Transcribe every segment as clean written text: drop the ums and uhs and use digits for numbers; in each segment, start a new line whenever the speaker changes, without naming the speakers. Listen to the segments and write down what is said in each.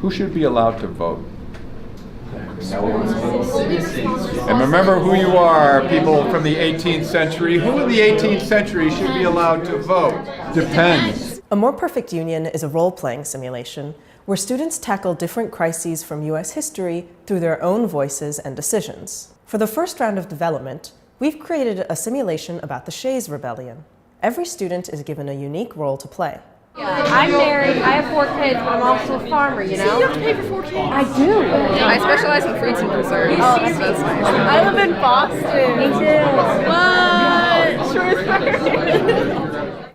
Who should be allowed to vote? And remember who you are, people from the 18th century. Who in the 18th century should be allowed to vote? Depends.
A More Perfect Union is a role-playing simulation where students tackle different crises from US history through their own voices and decisions. For the first round of development, we've created a simulation about the Shays Rebellion. Every student is given a unique role to play.
I'm married, I have 4 kids, but I'm also a farmer, you know?
So you have to pay for 4 kids?
I do.
I specialize in fruits and preserves.
Oh,
so that's nice.
I live in Boston. Me too. What?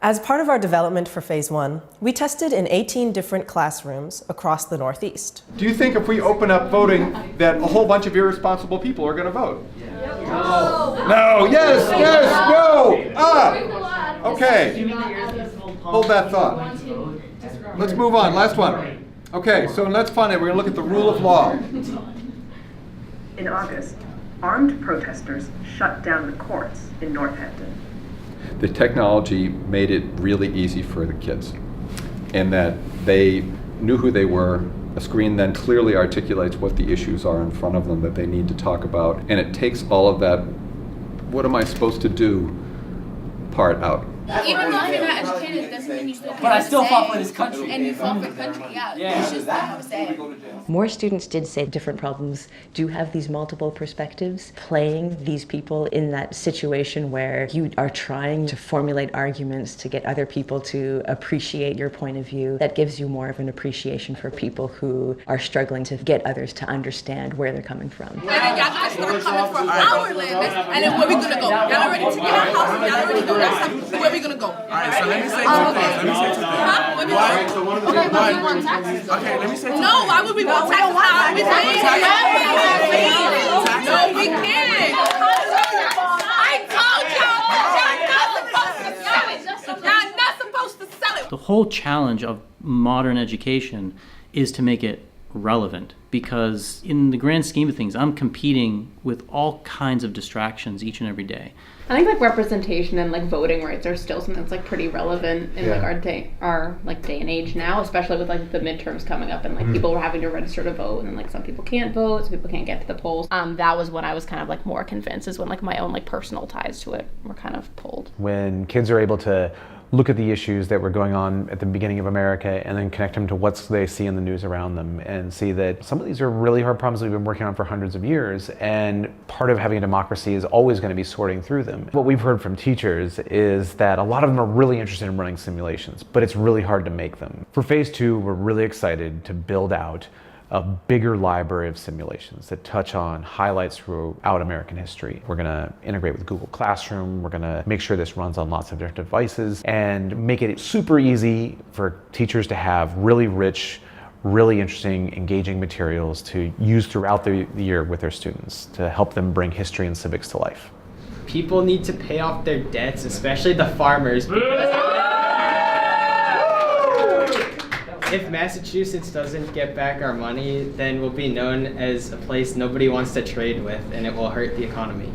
As part of our development for Phase 1, we tested in 18 different classrooms across the Northeast.
Do you think if we open up voting that a whole bunch of irresponsible people are going to vote? No. No. Yes. Yes. No. Ah. Okay. Hold that thought. Let's move on. Last one. Okay. So let's find it. We're going to look at the rule of law.
In August, armed protesters shut down the courts in Northampton.
The technology made it really easy for the kids in that they knew who they were. A screen then clearly articulates what the issues are in front of them that they need to talk about, and it takes all of that "what am I supposed to do" part out.
Even though you're not educated, it doesn't mean you still can't.
But I still fought for this country.
And you fought for the country, yeah.
Yeah.
You should still have a say.
More students did say different problems do have these multiple perspectives. Playing these people in that situation where you are trying to formulate arguments to get other people to appreciate your point of view, that gives you more of an appreciation for people who are struggling to get others to understand where they're coming from.
And then y'all can start coming for our land, and then where we gonna go? Y'all already took our house, and y'all already know that's where we gonna go.
Alright, so let me say two things. Let me say two things. Why? So one of the things. Okay, let me say two things.
No, why would we want taxes? How we paying? No, we can't. I told y'all, y'all not supposed to sell it.
The whole challenge of modern education is to make it relevant, because in the grand scheme of things, I'm competing with all kinds of distractions each and every day.
I think like representation and like voting rights are still something that's like pretty relevant in like our day and age now, especially with like the midterms coming up and like people are having to register to vote, and then like some people can't vote, some people can't get to the polls. That was when I was kind of like more convinced, is when like my own like personal ties to it were kind of pulled.
When kids are able to look at the issues that were going on at the beginning of America and then connect them to what they see in the news around them and see that some of these are really hard problems we've been working on for hundreds of years, and part of having a democracy is always going to be sorting through them. What we've heard from teachers is that a lot of them are really interested in running simulations, but it's really hard to make them. For Phase 2, we're really excited to build out a bigger library of simulations that touch on highlights throughout American history. We're gonna integrate with Google Classroom. We're gonna make sure this runs on lots of different devices and make it super easy for teachers to have really rich, really interesting, engaging materials to use throughout the year with their students to help them bring history and civics to life.
People need to pay off their debts, especially the farmers. If Massachusetts doesn't get back our money, then we'll be known as a place nobody wants to trade with, and it will hurt the economy.